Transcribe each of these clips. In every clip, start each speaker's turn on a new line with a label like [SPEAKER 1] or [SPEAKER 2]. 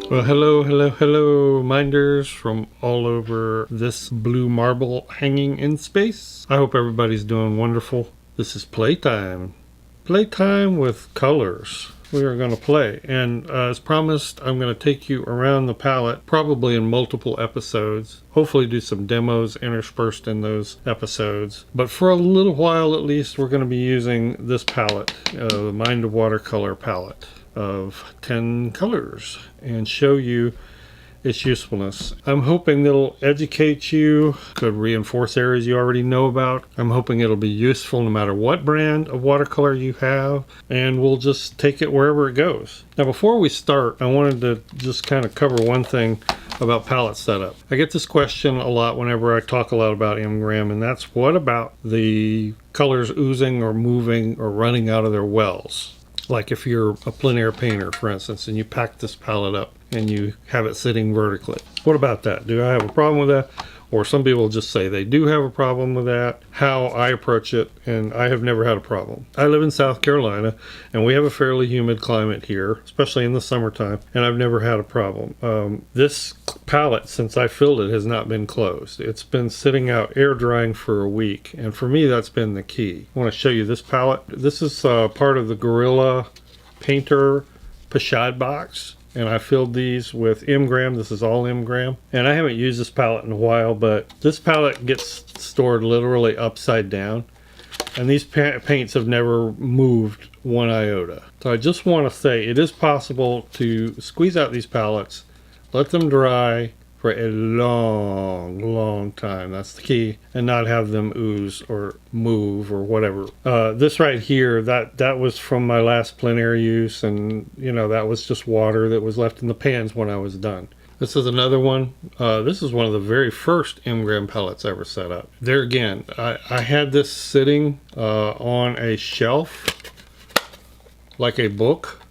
[SPEAKER 1] Well, hello, minders from all over this blue marble hanging in space. I hope everybody's doing wonderful. This is playtime. Playtime with colors. We are going to play, and as promised, I'm going to take you around the palette, probably in multiple episodes. Hopefully do some demos interspersed in those episodes. But for a little while at least, we're going to be using this palette, the Mind of Watercolor palette of 10 colors, and show you its usefulness. I'm hoping it'll educate you, could reinforce areas you already know about. I'm hoping it'll be useful no matter what brand of watercolor you have, and we'll just take it wherever it goes. Now before we start, I wanted to just kind of cover one thing about palette setup. I get this question a lot whenever I talk a lot about M-gram, and that's what about the colors oozing or moving or running out of their wells? Like if you're a plein air painter, for instance, and you pack this palette up and you have it sitting vertically. What about that? Do I have a problem with that? Or some people just say they do have a problem with that. How I approach it, and I have never had a problem. I live in South Carolina, and we have a fairly humid climate here, especially in the summertime, and I've never had a problem. This palette, since I filled it, has not been closed. It's been sitting out air drying for a week, and for me that's been the key. I want to show you this palette. This is part of the Gorilla Painter Pochade box. And I filled these with M-gram. This is all M-gram. And I haven't used this palette in a while, but this palette gets stored literally upside down. And these paints have never moved one iota. So I just want to say it is possible to squeeze out these palettes, let them dry for a long time. That's the key. And not have them ooze or move or whatever. This right here, that was from my last plein air use, and you know, that was just water that was left in the pans when I was done. This is another one. This is one of the very first M-gram palettes I ever set up. There again, I had this sitting on a shelf like a book,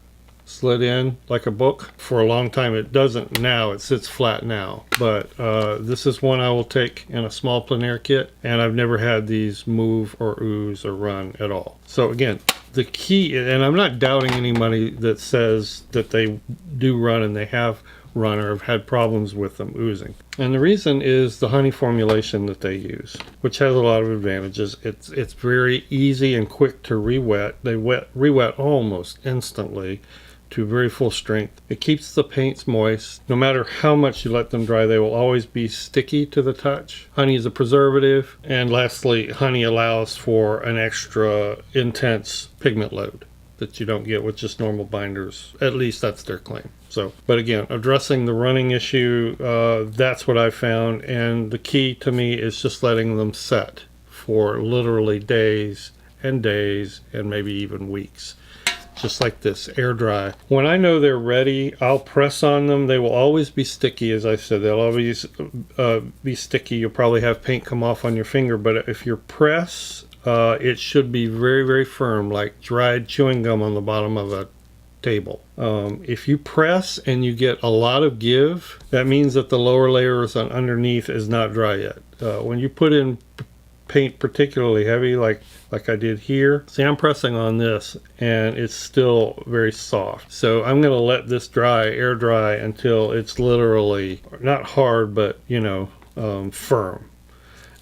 [SPEAKER 1] slid in like a book for a long time. It doesn't now, it sits flat now, but this is one I will take in a small plein air kit, and I've never had these move or ooze or run at all. So again, the key, and I'm not doubting anybody that says that they do run and they have run or have had problems with them oozing. And the reason is the honey formulation that they use, which has a lot of advantages. It's very easy and quick to re-wet. They re-wet almost instantly to very full strength. It keeps the paints moist. No matter how much you let them dry, they will always be sticky to the touch. Honey is a preservative. And lastly, honey allows for an extra intense pigment load that you don't get with just normal binders. At least that's their claim. So, but again, addressing the running issue, that's what I found. And the key to me is just letting them set for literally days and maybe even weeks. Just like this, air dry. When I know they're ready, I'll press on them. They will always be sticky, as I said. They'll always be sticky. You'll probably have paint come off on your finger, but if you press, it should be very firm, like dried chewing gum on the bottom of a table. If you press and you get a lot of give, that means that the lower layers on underneath is not dry yet. When you put in paint particularly heavy, like I did here, see, I'm pressing on this and it's still very soft. So I'm going to let this dry, air dry, until it's literally not hard, but you know, firm.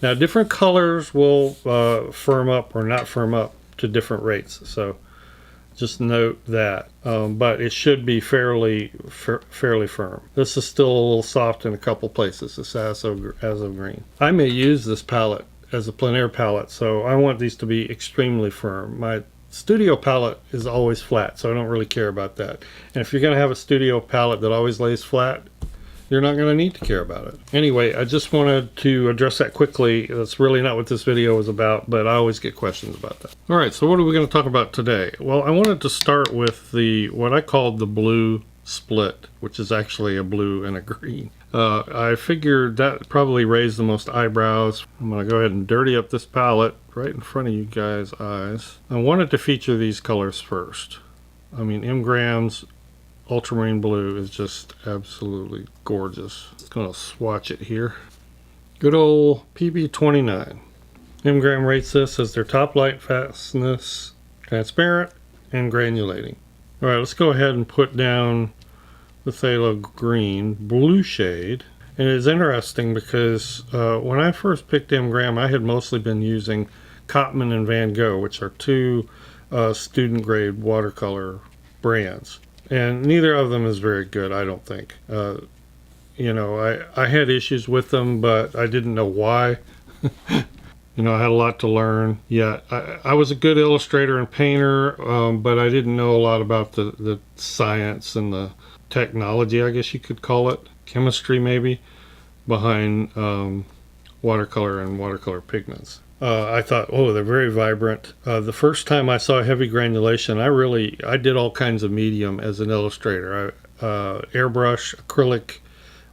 [SPEAKER 1] Now different colors will firm up or not firm up to different rates, so just note that, but it should be fairly firm. This is still a little soft in a couple places, this Phthalo Green. I may use this palette as a plein air palette, so I want these to be extremely firm. My studio palette is always flat, so I don't really care about that. And if you're going to have a studio palette that always lays flat, you're not going to need to care about it. Anyway, I just wanted to address that quickly. That's really not what this video is about, but I always get questions about that. All right, so what are we going to talk about today? Well, I wanted to start with what I called the blue split, which is actually a blue and a green. I figured that probably raised the most eyebrows. I'm going to go ahead and dirty up this palette right in front of you guys' eyes. I wanted to feature these colors first. I mean, M-gram's Ultramarine Blue is just absolutely gorgeous. Just going to swatch it here. Good old PB29. M-gram rates this as their top light fastness, transparent, and granulating. All right, let's go ahead and put down the Phthalo Green Blue shade. And it's interesting because when I first picked M. Graham, I had mostly been using Cotman and Van Gogh, which are two student grade watercolor brands. And neither of them is very good, I don't think. You know, I had issues with them, but I didn't know why. You know, I had a lot to learn. Yeah, I was a good illustrator and painter, but I didn't know a lot about the science and the technology, I guess you could call it, chemistry maybe, behind watercolor and watercolor pigments. I thought, oh, they're very vibrant. The first time I saw heavy granulation, I did all kinds of medium as an illustrator. Airbrush, acrylic,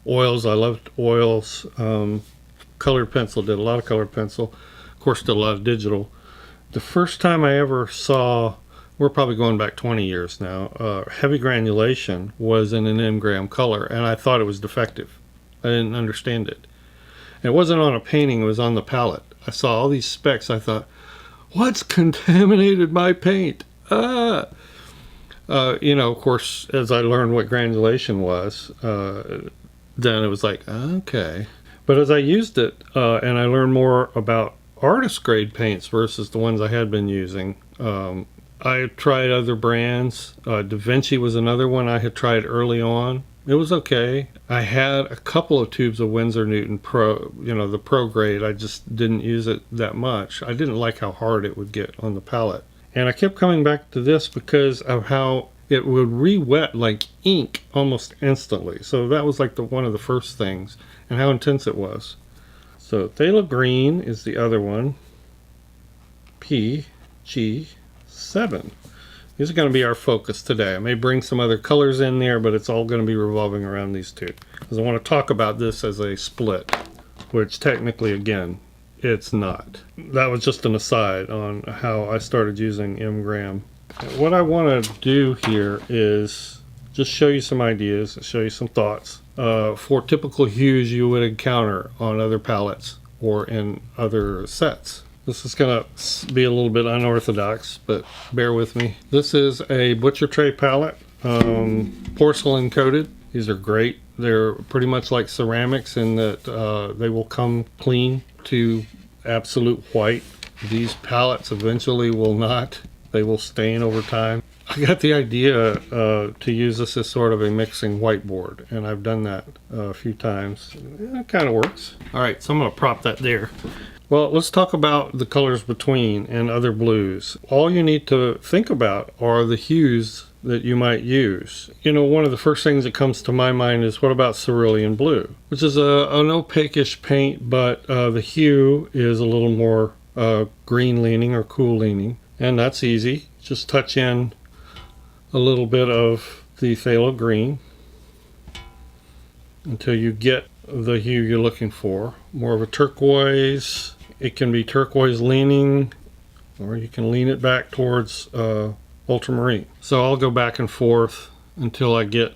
[SPEAKER 1] oils. I loved oils. Colored pencil, did a lot of colored pencil. Of course, did a lot of digital. The first time I ever saw, we're probably going back 20 years now, heavy granulation was in an M. Graham color, and I thought it was defective. I didn't understand it. And it wasn't on a painting, it was on the palette. I saw all these specks. I thought, what's contaminated my paint? You know, of course, as I learned what granulation was, then it was like, okay. But as I used it and I learned more about artist grade paints versus the ones I had been using, I tried other brands. Da Vinci was another one I had tried early on. It was okay. I had a couple of tubes of Winsor Newton Pro, you know, the Pro grade. I just didn't use it that much. I didn't like how hard it would get on the palette. And I kept coming back to this because of how it would re-wet like ink almost instantly. So that was like one of the first things, and how intense it was. So Phthalo Green is the other one. PG7. These are going to be our focus today. I may bring some other colors in there, but it's all going to be revolving around these two. Because I want to talk about this as a split, which technically, again, it's not. That was just an aside on how I started using M. Graham. What I want to do here is just show you some ideas, show you some thoughts for typical hues you would encounter on other palettes or in other sets. This is going to be a little bit unorthodox, but bear with me. This is a Butcher Tray palette, porcelain coated. These are great. They're pretty much like ceramics in that they will come clean to absolute white. These palettes eventually will not. They will stain over time. I got the idea to use this as sort of a mixing whiteboard, and I've done that a few times. It kind of works. All right, so I'm going to prop that there. Well, let's talk about the colors between and other blues. All you need to think about are the hues that you might use. You know, one of the first things that comes to my mind is, what about cerulean blue? Which is an opaque-ish paint, but the hue is a little more green leaning or cool leaning. And that's easy. Just touch in a little bit of the phthalo green until you get the hue you're looking for. More of a turquoise. It can be turquoise leaning, or you can lean it back towards ultramarine. So I'll go back and forth until I get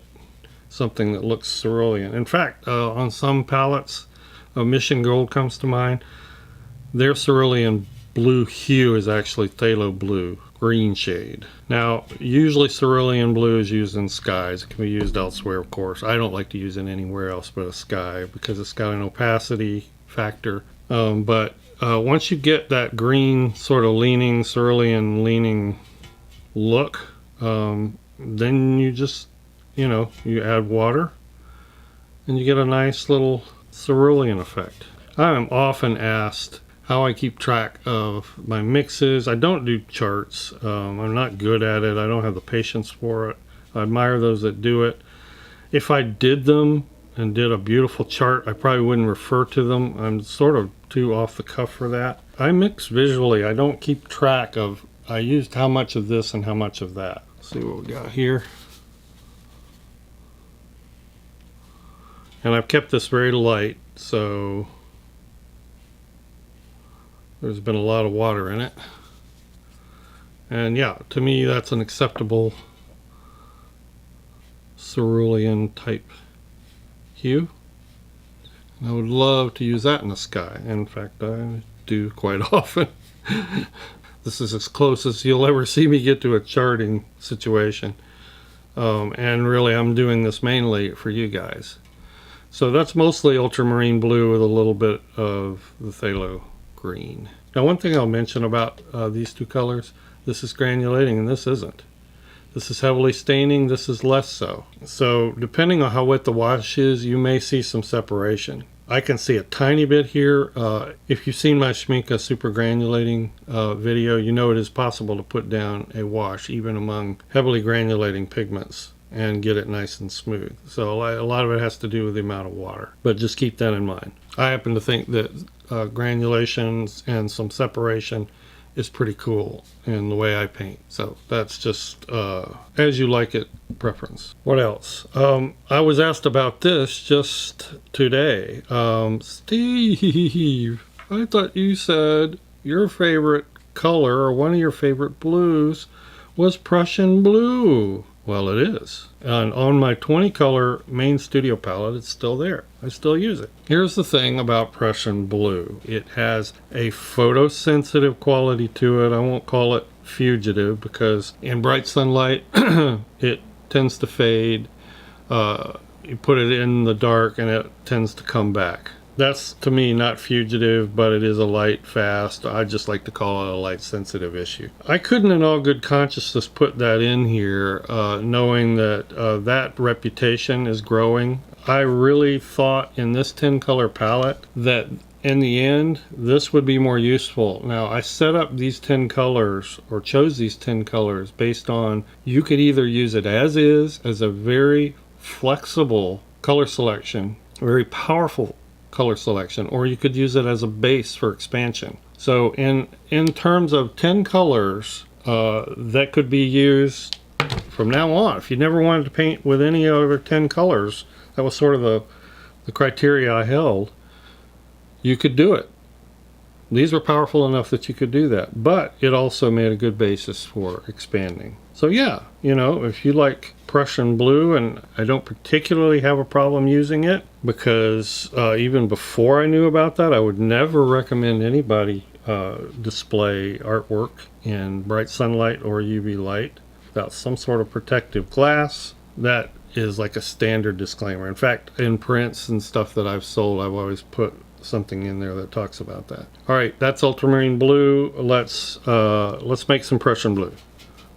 [SPEAKER 1] something that looks cerulean. In fact, on some palettes, Mission Gold comes to mind. Their cerulean blue hue is actually phthalo blue, green shade. Now, usually cerulean blue is used in skies. It can be used elsewhere, of course. I don't like to use it anywhere else but a sky because it's got an opacity factor. But once you get that green sort of leaning, cerulean leaning look, then you just, you know, you add water and you get a nice little cerulean effect. I am often asked how I keep track of my mixes. I don't do charts. I'm not good at it. I don't have the patience for it. I admire those that do it. If I did them and did a beautiful chart, I probably wouldn't refer to them. I'm sort of too off the cuff for that. I mix visually. I don't keep track of, I used how much of this and how much of that. Let's see what we got here. And I've kept this very light, so there's been a lot of water in it. And yeah, to me that's an acceptable cerulean type hue. And I would love to use that in the sky. In fact, I do quite often. This is as close as you'll ever see me get to a charting situation. And really I'm doing this mainly for you guys. So that's mostly ultramarine blue with a little bit of the phthalo green. Now one thing I'll mention about these two colors, this is granulating and this isn't. This is heavily staining, this is less so. So depending on how wet the wash is, you may see some separation. I can see a tiny bit here. If you've seen my Schmincke super granulating video, you know it is possible to put down a wash even among heavily granulating pigments and get it nice and smooth. So a lot of it has to do with the amount of water, but just keep that in mind. I happen to think that granulations and some separation is pretty cool in the way I paint. So that's just as you like it preference. What else? I was asked about this just today. Steve, I thought you said your favorite color or one of your favorite blues was Prussian blue. Well, it is. And on my 20 color main studio palette, it's still there. I still use it. Here's the thing about Prussian blue. It has a photosensitive quality to it. I won't call it fugitive because in bright sunlight, it tends to fade. You put it in the dark and it tends to come back. That's to me not fugitive, but it is a light fast. I just like to call it a light sensitive issue. I couldn't in all good consciousness put that in here knowing that that reputation is growing. I really thought in this 10 color palette that in the end this would be more useful. Now I set up these 10 colors or chose these 10 colors based on you could either use it as is, as a very flexible color selection, very powerful color selection, or you could use it as a base for expansion. So in terms of 10 colors that could be used from now on. If you never wanted to paint with any other 10 colors, that was sort of the criteria I held, you could do it. These were powerful enough that you could do that, but it also made a good basis for expanding. So yeah, you know, if you like Prussian blue, and I don't particularly have a problem using it because even before I knew about that, I would never recommend anybody display artwork in bright sunlight or UV light without some sort of protective glass. That is like a standard disclaimer. In fact, in prints and stuff that I've sold, I've always put something in there that talks about that. All right, that's ultramarine blue. Let's make some Prussian blue.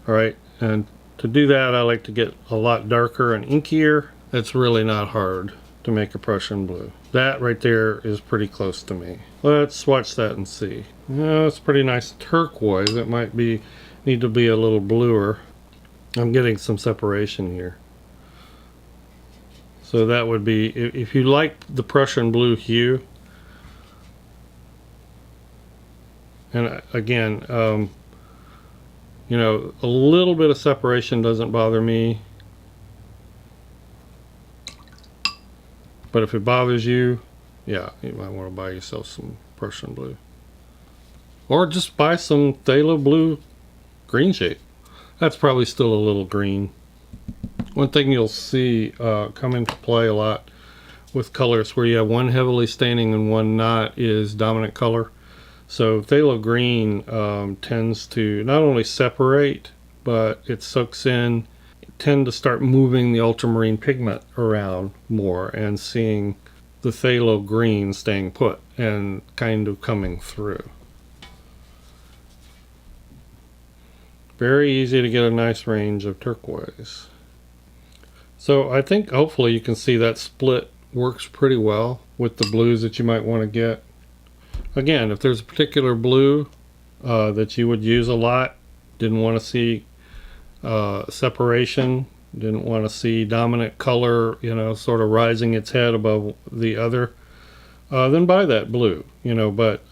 [SPEAKER 1] All right, and to do that, I like to get a lot darker and inkier. It's really not hard to make a Prussian blue. That right there is pretty close to me. Let's swatch that and see. It's pretty nice turquoise. It might need to be a little bluer. I'm getting some separation here. So that would be, if you like the Prussian blue hue, and again, you know, a little bit of separation doesn't bother me. But if it bothers you, yeah, you might want to buy yourself some Prussian blue. Or just buy some phthalo blue green shade. That's probably still a little green. One thing you'll see come into play a lot with colors where you have one heavily staining and one not is dominant color. So phthalo green tends to not only separate, but it soaks in, tend to start moving the ultramarine pigment around more and seeing the phthalo green staying put and kind of coming through. Very easy to get a nice range of turquoise. So I think hopefully you can see that split works pretty well with the blues that you might want to get. Again, if there's a particular blue that you would use a lot, didn't want to see separation, didn't want to see dominant color, you know, sort of rising its head above the other, then buy that blue, you know. But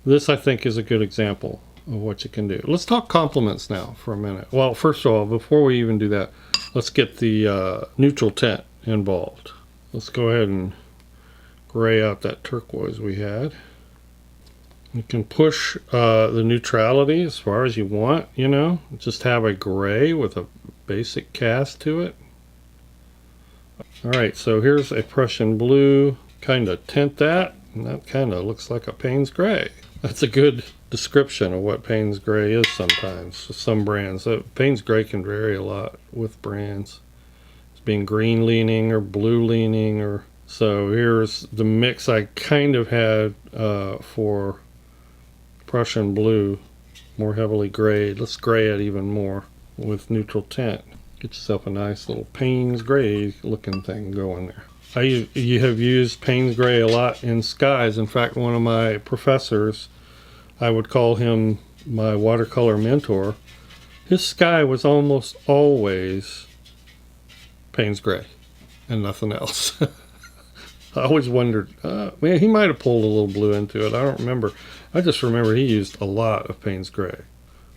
[SPEAKER 1] this I think is a good example of what you can do. Let's talk complements now for a minute. Well, first of all, before we even do that, let's get the neutral tint involved. Let's go ahead and gray out that turquoise we had. You can push the neutrality as far as you want, you know, just have a gray with a basic cast to it. All right, so here's a Prussian blue, kind of tint that, and that kind of looks like a Payne's gray. That's a good description of what Payne's Gray is sometimes. Some brands. Payne's Gray can vary a lot with brands. It's being green leaning or blue leaning. Or so here's the mix I kind of had for Prussian blue, more heavily grayed. Let's gray it even more with neutral tint. Get yourself a nice little Payne's Gray looking thing going there. You have used Payne's Gray a lot in skies. In fact, one of my professors, I would call him my watercolor mentor, his sky was almost always Payne's Gray and nothing else. I always wondered, man, he might have pulled a little blue into it. I don't remember. I just remember he used a lot of Payne's Gray.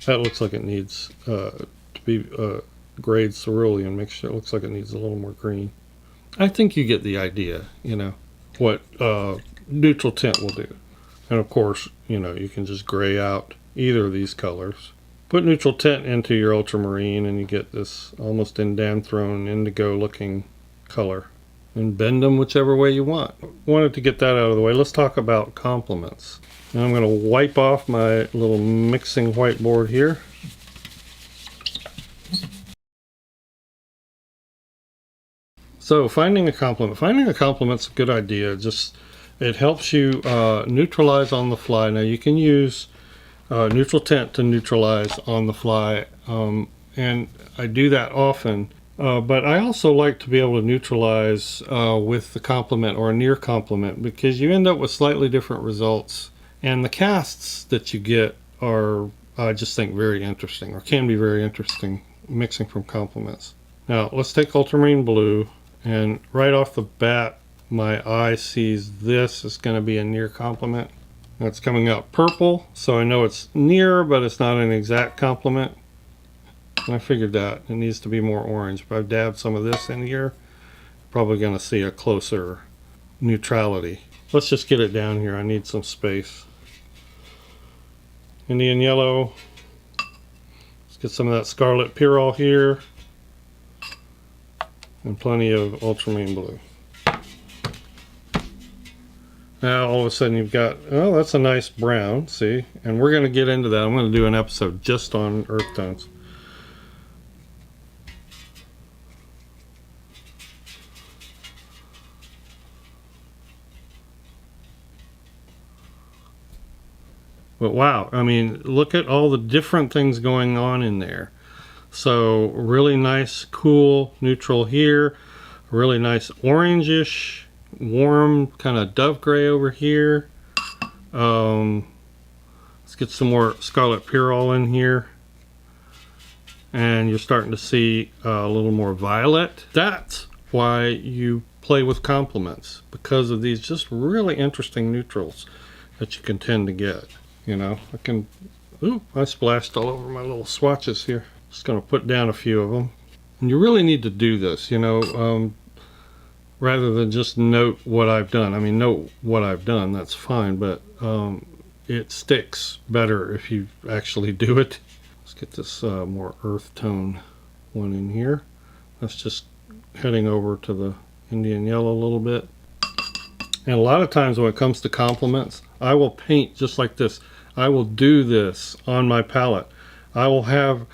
[SPEAKER 1] That looks like it needs to be grade cerulean mixture. It looks like it needs a little more green. I think you get the idea, you know, what neutral tint will do. And of course, you know, you can just gray out either of these colors. Put neutral tint into your ultramarine and you get this almost indanthrone indigo looking color. And bend them whichever way you want. Wanted to get that out of the way. Let's talk about complements. Now I'm going to wipe off my little mixing whiteboard here. So finding a complement. Finding a complement's a good idea. Just it helps you neutralize on the fly. Now you can use neutral tint to neutralize on the fly, and I do that often. But I also like to be able to neutralize with the complement or a near complement, because you end up with slightly different results. And the casts that you get are, I just think, very interesting, or can be very interesting, mixing from complements. Now let's take Ultramarine Blue. And right off the bat, my eye sees this is going to be a near complement. Now it's coming out purple, so I know it's near, but it's not an exact complement. And I figured that it needs to be more orange. If I've dabbed some of this in here, probably going to see a closer neutrality. Let's just get it down here. I need some space. Indian yellow. Let's get some of that scarlet pyrrole here. And plenty of ultramarine blue. Now all of a sudden you've got, oh, that's a nice brown, see? And we're going to get into that. I'm going to do an episode just on earth tones. But wow, I mean, look at all the different things going on in there. So really nice, cool neutral here. Really nice orangish, warm kind of dove gray over here. Let's get some more scarlet pyrrole in here. And you're starting to see a little more violet. That's why you play with complements, because of these just really interesting neutrals that you can tend to get. You know, I splashed all over my little swatches here. Just going to put down a few of them. And you really need to do this, you know, rather than just note what I've done. I mean, note what I've done, that's fine, but it sticks better if you actually do it. Let's get this more earth tone one in here. That's just heading over to the Indian yellow a little bit. And a lot of times when it comes to complements, I will paint just like this. I will do this on my palette. I will have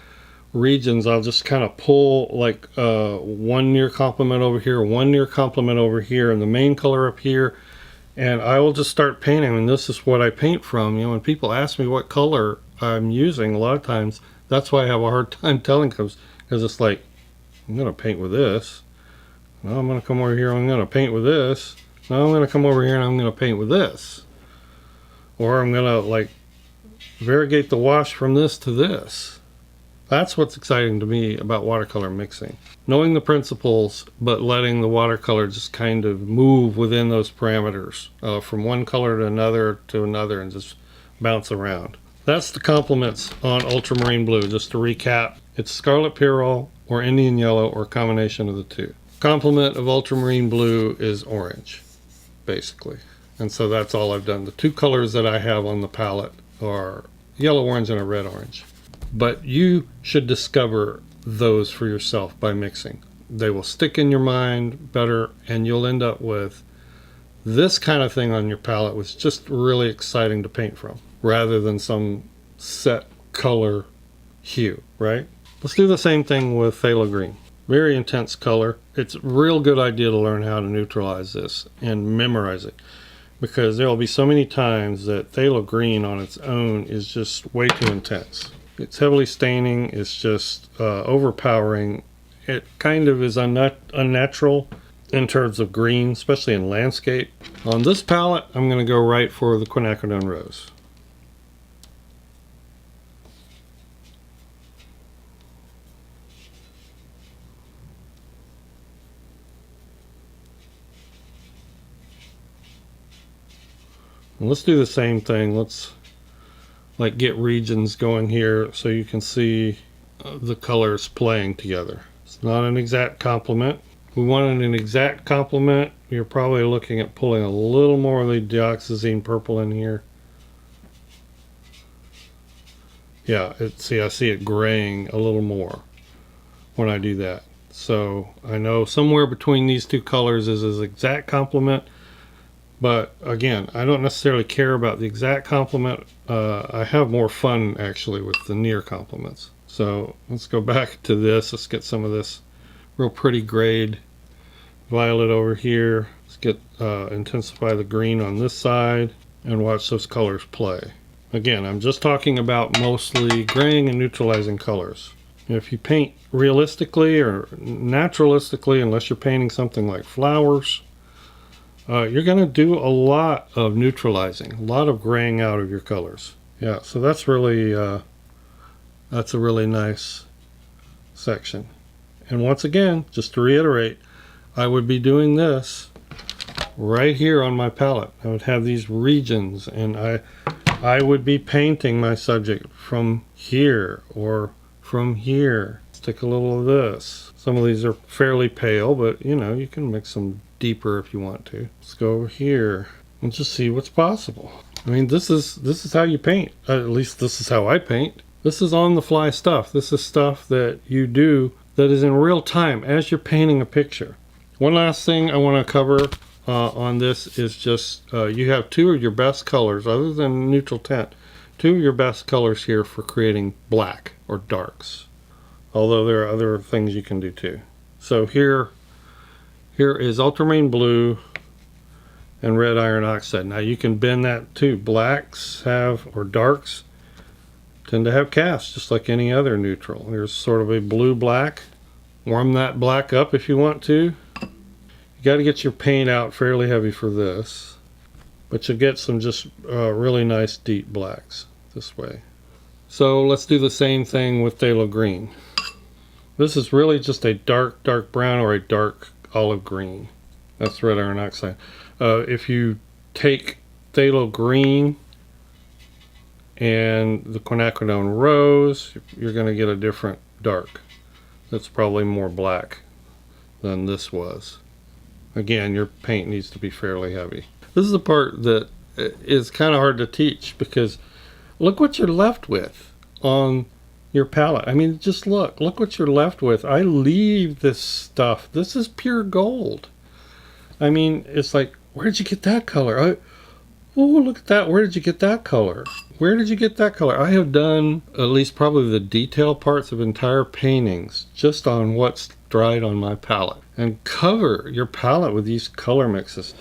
[SPEAKER 1] regions, I'll just kind of pull like one near complement over here, one near complement over here, and the main color up here, and I will just start painting. And this is what I paint from. You know, when people ask me what color I'm using, a lot of times that's why I have a hard time telling, because it's like, I'm going to paint with this. Now I'm going to come over here, I'm going to paint with this. Now I'm going to come over here and I'm going to paint with this. Or I'm going to like variegate the wash from this to this. That's what's exciting to me about watercolor mixing. Knowing the principles, but letting the watercolor just kind of move within those parameters, from one color to another, and just bounce around. That's the complements on Ultramarine Blue. Just to recap, it's Scarlet Pyrrole or Indian Yellow or a combination of the two. Complement of Ultramarine Blue is orange, basically. And so that's all I've done. The two colors that I have on the palette are yellow orange and a red orange. But you should discover those for yourself by mixing. They will stick in your mind better, and you'll end up with this kind of thing on your palette, which is just really exciting to paint from. rather than some set color hue, right? Let's do the same thing with Phthalo Green. Very intense color. It's a real good idea to learn how to neutralize this and memorize it, because there will be so many times that Phthalo Green on its own is just way too intense. It's heavily staining. It's just overpowering. It kind of is unnatural in terms of green, especially in landscape. On this palette, I'm going to go right for the quinacridone rose. And let's do the same thing. Let's like get regions going here so you can see the colors playing together. It's not an exact complement. If we wanted an exact complement, you're probably looking at pulling a little more of the dioxazine purple in here. Yeah, see, I see it graying a little more when I do that. So I know somewhere between these two colors is his exact complement. But again, I don't necessarily care about the exact complement. I have more fun actually with the near complements. So let's go back to this. Let's get some of this real pretty grayed violet over here. Let's get intensify the green on this side and watch those colors play. Again, I'm just talking about mostly graying and neutralizing colors. If you paint realistically or naturalistically, unless you're painting something like flowers, you're going to do a lot of neutralizing, a lot of graying out of your colors. Yeah, so that's really that's a really nice section. And once again, just to reiterate, I would be doing this right here on my palette. I would have these regions, and I would be painting my subject from here or from here. Let's take a little of this. Some of these are fairly pale, but you know, you can mix them deeper if you want to. Let's go over here and just see what's possible. I mean, this is how you paint. At least this is how I paint. This is on the fly stuff. This is stuff that you do that is in real time as you're painting a picture. One last thing I want to cover on this is just you have two of your best colors, other than neutral tint, two of your best colors here for creating black or darks. Although there are other things you can do too. So here is Ultramarine Blue and red iron oxide. Now you can bend that too. Blacks have, or darks, tend to have casts just like any other neutral. There's sort of a blue-black. Warm that black up if you want to. You got to get your paint out fairly heavy for this, but you'll get some just really nice deep blacks this way. So let's do the same thing with Phthalo Green. This is really just a dark brown or a dark olive green. That's red iron oxide. If you take Phthalo Green and the quinacridone rose, you're going to get a different dark. That's probably more black than this was. Again, your paint needs to be fairly heavy. This is the part that is kind of hard to teach, because look what you're left with on your palette. I mean, just look what you're left with. I leave this stuff. This is pure gold. I mean, it's like, where did you get that color? Oh, look at that. Where did you get that color? Where did you get that color? I have done at least probably the detail parts of entire paintings just on what's dried on my palette. And cover your palette with these color mixes.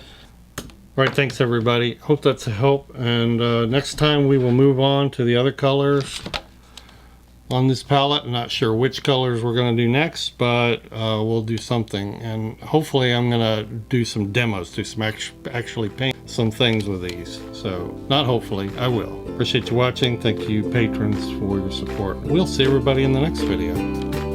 [SPEAKER 1] All right, thanks everybody. Hope that's a help. And next time we will move on to the other colors on this palette. I'm not sure which colors we're going to do next, but we'll do something. And hopefully I'm going to do some demos, do some actually paint some things with these. So not hopefully, I will. Appreciate you watching. Thank you patrons for your support. We'll see everybody in the next video.